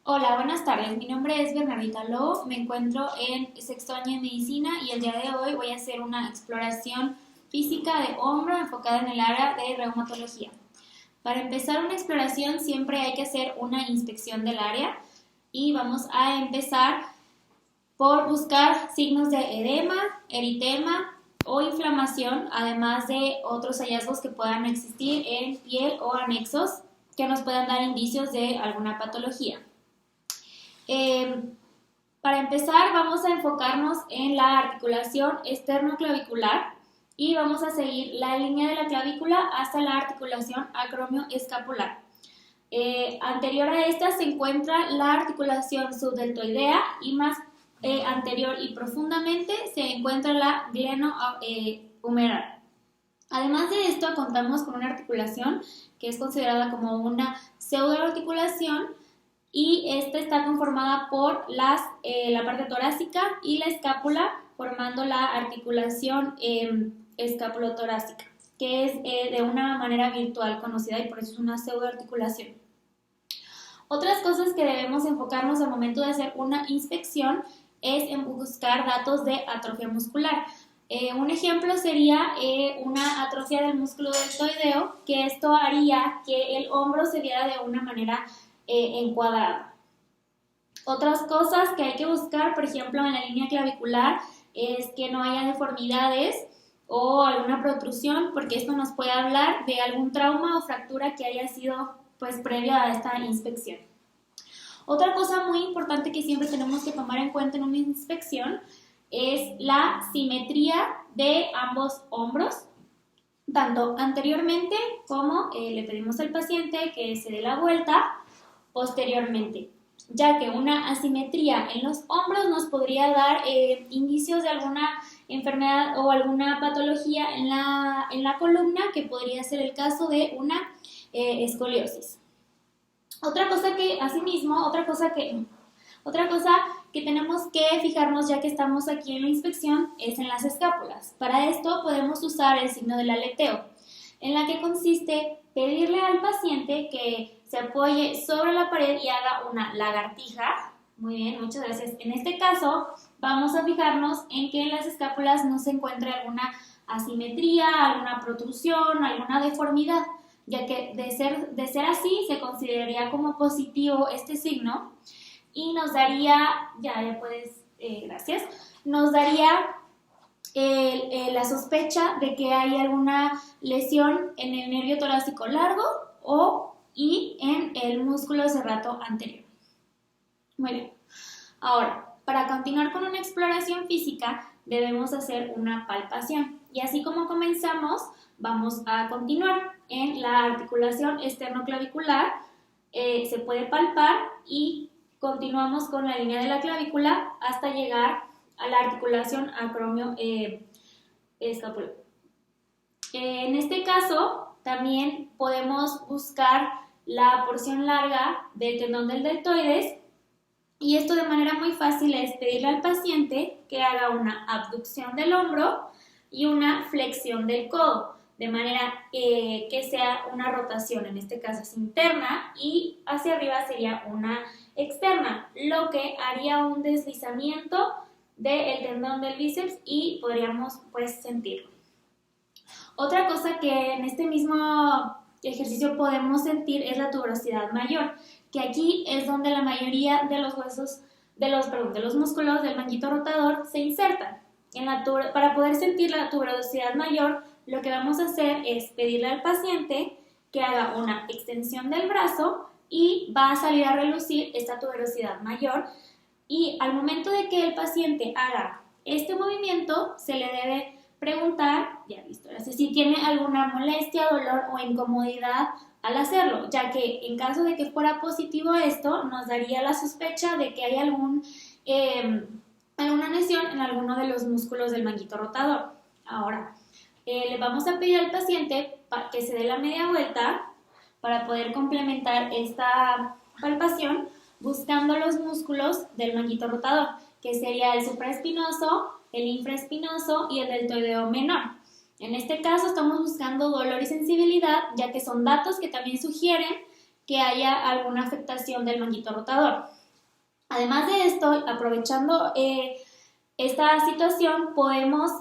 Hola, buenas tardes. Mi nombre es Bernardita Lobo. Me encuentro en sexto año de medicina y el día de hoy voy a hacer una exploración física de hombro enfocada en el área de reumatología. Para empezar una exploración siempre hay que hacer una inspección del área y vamos a empezar por buscar signos de edema, eritema o inflamación, además de otros hallazgos que puedan existir en piel o anexos que nos puedan dar indicios de alguna patología. Eh, para empezar, vamos a enfocarnos en la articulación esternoclavicular y vamos a seguir la línea de la clavícula hasta la articulación acromioescapular. Anterior a esta se encuentra la articulación subdeltoidea y más anterior y profundamente se encuentra la glenohumeral. Además de esto, contamos con una articulación que es considerada como una pseudoarticulación y esta está conformada por la parte torácica y la escápula, formando la articulación escapulotorácica, que es de una manera virtual conocida y por eso es una pseudoarticulación. Otras cosas que debemos enfocarnos al momento de hacer una inspección es en buscar datos de atrofia muscular. Un ejemplo sería una atrofia del músculo deltoideo, que esto haría que el hombro se viera de una manera encuadrada. Otras cosas que hay que buscar, por ejemplo, en la línea clavicular, es que no haya deformidades o alguna protrusión, porque esto nos puede hablar de algún trauma o fractura que haya sido pues previa a esta inspección. Otra cosa muy importante que siempre tenemos que tomar en cuenta en una inspección es la simetría de ambos hombros, tanto anteriormente como le pedimos al paciente que se dé la vuelta posteriormente, ya que una asimetría en los hombros nos podría dar indicios de alguna enfermedad o alguna patología en la columna, que podría ser el caso de una escoliosis. Otra cosa que tenemos que fijarnos ya que estamos aquí en la inspección es en las escápulas. Para esto podemos usar el signo del aleteo, en la que consiste pedirle al paciente que se apoye sobre la pared y haga una lagartija. Muy bien, muchas gracias. En este caso, vamos a fijarnos en que en las escápulas no se encuentre alguna asimetría, alguna protrusión, alguna deformidad, ya que de ser así se consideraría como positivo este signo y nos daría, gracias, nos daría la sospecha de que hay alguna lesión en el nervio torácico largo y en el músculo serrato anterior. Muy bien. Ahora, para continuar con una exploración física, debemos hacer una palpación. Y así como comenzamos, vamos a continuar en la articulación esternoclavicular. Se puede palpar y continuamos con la línea de la clavícula hasta llegar a la articulación acromioescapular. En este caso, también podemos buscar la porción larga del tendón del deltoides, y esto de manera muy fácil es pedirle al paciente que haga una abducción del hombro y una flexión del codo, de manera que sea una rotación, en este caso es interna, y hacia arriba sería una externa, lo que haría un deslizamiento del tendón del bíceps y podríamos pues sentirlo. Otra cosa que en este mismo ejercicio podemos sentir es la tuberosidad mayor, que aquí es donde la mayoría de los huesos, de los músculos del manguito rotador se insertan. Para poder sentir la tuberosidad mayor, lo que vamos a hacer es pedirle al paciente que haga una extensión del brazo y va a salir a relucir esta tuberosidad mayor, y al momento de que el paciente haga este movimiento se le debe preguntar, si tiene alguna molestia, dolor o incomodidad al hacerlo, ya que en caso de que fuera positivo esto, nos daría la sospecha de que hay alguna lesión en alguno de los músculos del manguito rotador. Ahora, le vamos a pedir al paciente que se dé la media vuelta para poder complementar esta palpación buscando los músculos del manguito rotador, que sería el supraespinoso, el infraespinoso y el deltoideo menor. En este caso estamos buscando dolor y sensibilidad, ya que son datos que también sugieren que haya alguna afectación del manguito rotador. Además de esto, aprovechando esta situación, podemos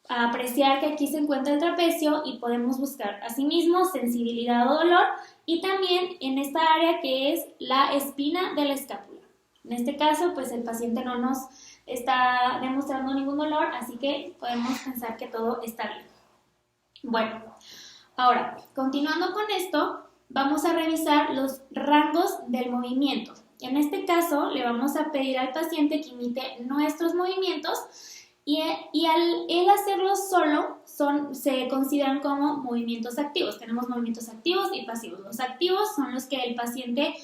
apreciar que aquí se encuentra el trapecio y podemos buscar asimismo sensibilidad o dolor y también en esta área que es la espina de la escápula. En este caso, pues el paciente no nos está demostrando ningún dolor, así que podemos pensar que todo está bien. Bueno, ahora, continuando con esto, vamos a revisar los rangos del movimiento. En este caso, le vamos a pedir al paciente que imite nuestros movimientos y al él hacerlo solo, se consideran como movimientos activos. Tenemos movimientos activos y pasivos. Los activos son los que el paciente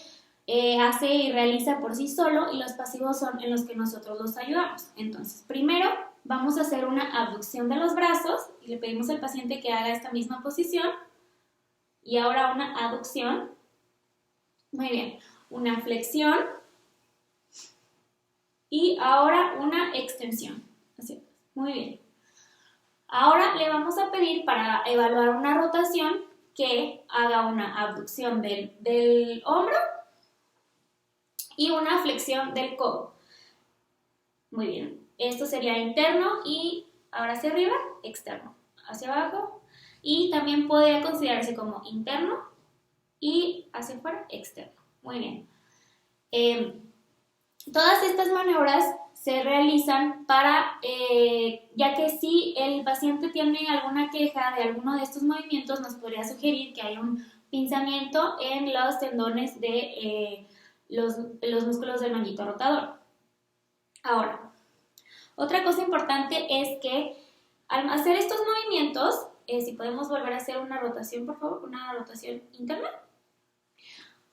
hace y realiza por sí solo y los pasivos son en los que nosotros los ayudamos. Entonces, primero vamos a hacer una abducción de los brazos y le pedimos al paciente que haga esta misma posición y ahora una aducción. Muy bien, una flexión y ahora una extensión. Así, muy bien. Ahora le vamos a pedir para evaluar una rotación que haga una abducción del hombro y una flexión del codo. Muy bien. Esto sería interno y ahora hacia arriba, externo. Hacia abajo y también podría considerarse como interno y hacia afuera, externo. Muy bien. Todas estas maniobras se realizan para, ya que si el paciente tiene alguna queja de alguno de estos movimientos, nos podría sugerir que hay un pinzamiento en los tendones de los músculos del manguito rotador. Ahora, otra cosa importante es que al hacer estos movimientos, si podemos volver a hacer una rotación, por favor, una rotación interna.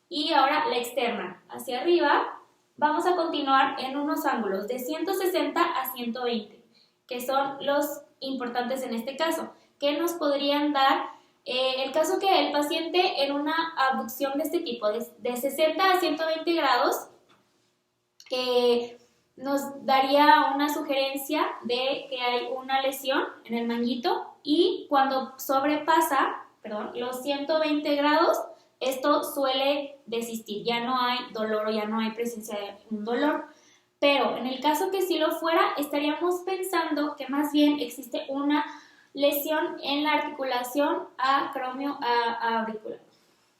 Y ahora la externa, hacia arriba. Vamos a continuar en unos ángulos de 160 a 120, que son los importantes en este caso, que nos podrían dar el caso que el paciente en una abducción de este tipo, de 60 a 120 grados, nos daría una sugerencia de que hay una lesión en el manguito y cuando sobrepasa, los 120 grados, esto suele desistir, ya no hay dolor o ya no hay presencia de un dolor. Pero en el caso que sí lo fuera, estaríamos pensando que más bien existe una lesión en la articulación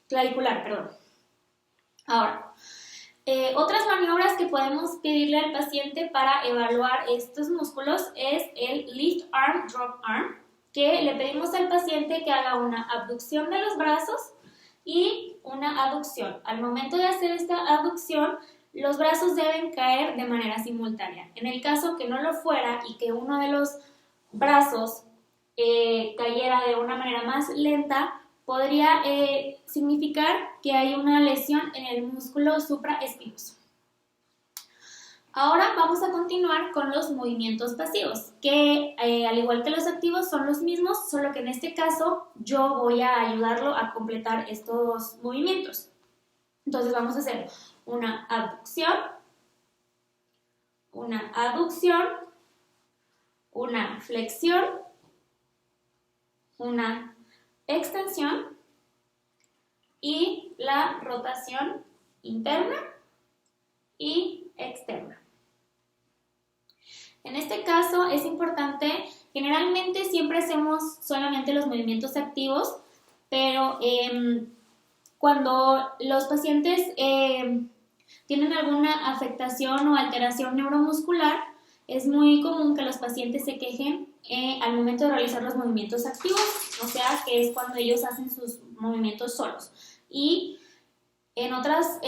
clavicular. Ahora, otras maniobras que podemos pedirle al paciente para evaluar estos músculos es el lift arm, drop arm, que le pedimos al paciente que haga una abducción de los brazos y una aducción. Al momento de hacer esta aducción, los brazos deben caer de manera simultánea. En el caso que no lo fuera y que uno de los brazos cayera de una manera más lenta, podría significar que hay una lesión en el músculo supraespinoso. Ahora vamos a continuar con los movimientos pasivos, que al igual que los activos son los mismos, solo que en este caso yo voy a ayudarlo a completar estos movimientos. Entonces vamos a hacer una abducción, una aducción, una flexión, una extensión y la rotación interna y externa. En este caso es importante, generalmente siempre hacemos solamente los movimientos activos, pero cuando los pacientes tienen alguna afectación o alteración neuromuscular, es muy común que los pacientes se quejen al momento de realizar los movimientos activos, o sea, que es cuando ellos hacen sus movimientos solos. Y en otras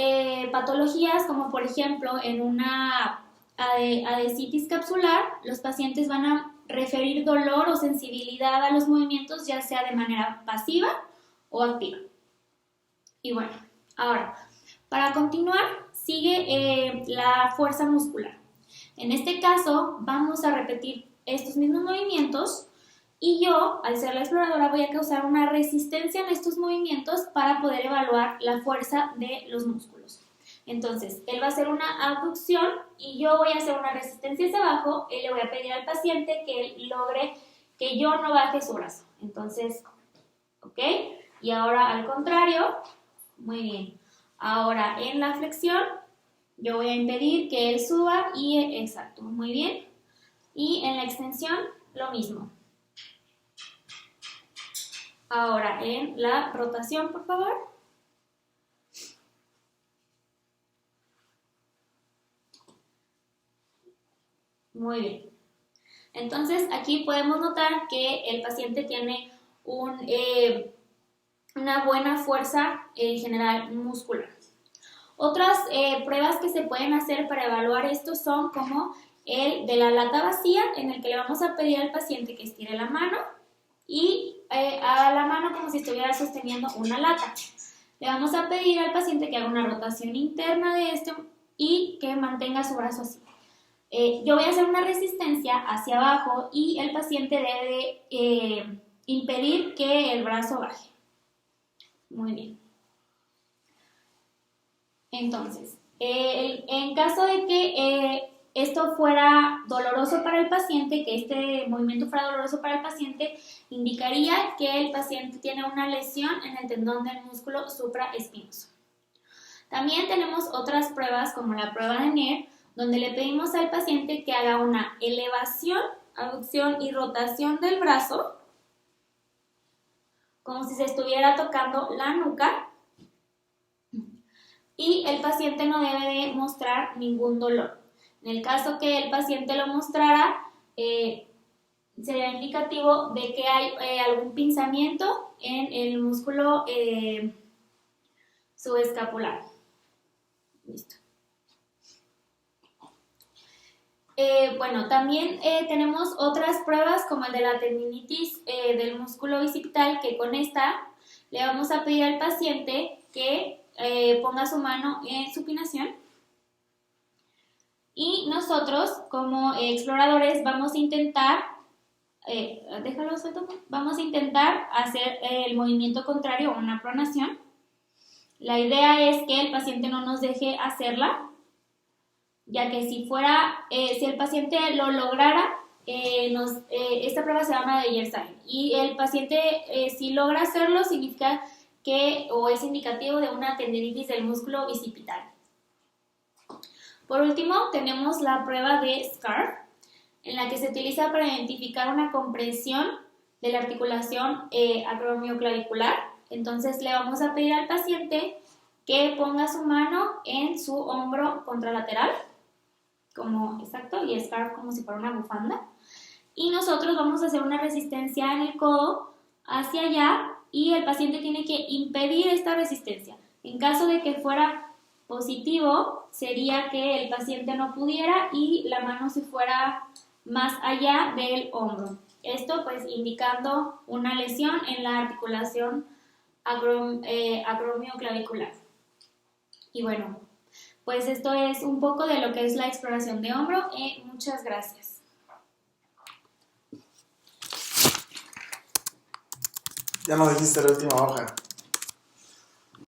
patologías, como por ejemplo en una adesitis capsular, los pacientes van a referir dolor o sensibilidad a los movimientos, ya sea de manera pasiva o activa. Y bueno, ahora, para continuar, sigue la fuerza muscular. En este caso, vamos a repetir estos mismos movimientos y yo, al ser la exploradora, voy a causar una resistencia en estos movimientos para poder evaluar la fuerza de los músculos. Entonces, él va a hacer una abducción y yo voy a hacer una resistencia hacia abajo y le voy a pedir al paciente que él logre que yo no baje su brazo. Entonces, ¿ok? Y ahora al contrario, Muy bien. Ahora, en la flexión, yo voy a impedir que él suba y exacto, muy bien. Y en la extensión, lo mismo. Ahora, en la rotación, por favor. Muy bien. Entonces, aquí podemos notar que el paciente tiene una buena fuerza general muscular. Otras pruebas que se pueden hacer para evaluar esto son como el de la lata vacía, en el que le vamos a pedir al paciente que estire la mano y haga la mano como si estuviera sosteniendo una lata. Le vamos a pedir al paciente que haga una rotación interna de esto y que mantenga su brazo así. Yo voy a hacer una resistencia hacia abajo y el paciente debe impedir que el brazo baje. Muy bien. Entonces, en caso de que esto fuera doloroso para el paciente, que este movimiento fuera doloroso para el paciente, indicaría que el paciente tiene una lesión en el tendón del músculo supraespinoso. También tenemos otras pruebas como la prueba de Nair, donde le pedimos al paciente que haga una elevación, abducción y rotación del brazo, como si se estuviera tocando la nuca, y el paciente no debe de mostrar ningún dolor. En el caso que el paciente lo mostrara, sería indicativo de que hay algún pinzamiento en el músculo subescapular. Listo. Bueno, también tenemos otras pruebas como el de la tendinitis del músculo bicipital, que con esta le vamos a pedir al paciente que ponga su mano en supinación y nosotros como exploradores vamos a intentar, vamos a intentar hacer el movimiento contrario o una pronación. La idea es que el paciente no nos deje hacerla, ya que si el paciente lo lograra, esta prueba se llama de Yersain, y el paciente si logra hacerlo significa o es indicativo de una tendinitis del músculo bicipital. Por último, tenemos la prueba de SCARF, en la que se utiliza para identificar una compresión de la articulación acromioclavicular. Entonces le vamos a pedir al paciente que ponga su mano en su hombro contralateral, y SCARF como si fuera una bufanda. Y nosotros vamos a hacer una resistencia en el codo hacia allá y el paciente tiene que impedir esta resistencia. En caso de que fuera positivo, sería que el paciente no pudiera y la mano se fuera más allá del hombro. Esto pues indicando una lesión en la articulación acromioclavicular. Y bueno, pues esto es un poco de lo que es la exploración de hombro. Muchas gracias. Ya no dijiste la última hoja.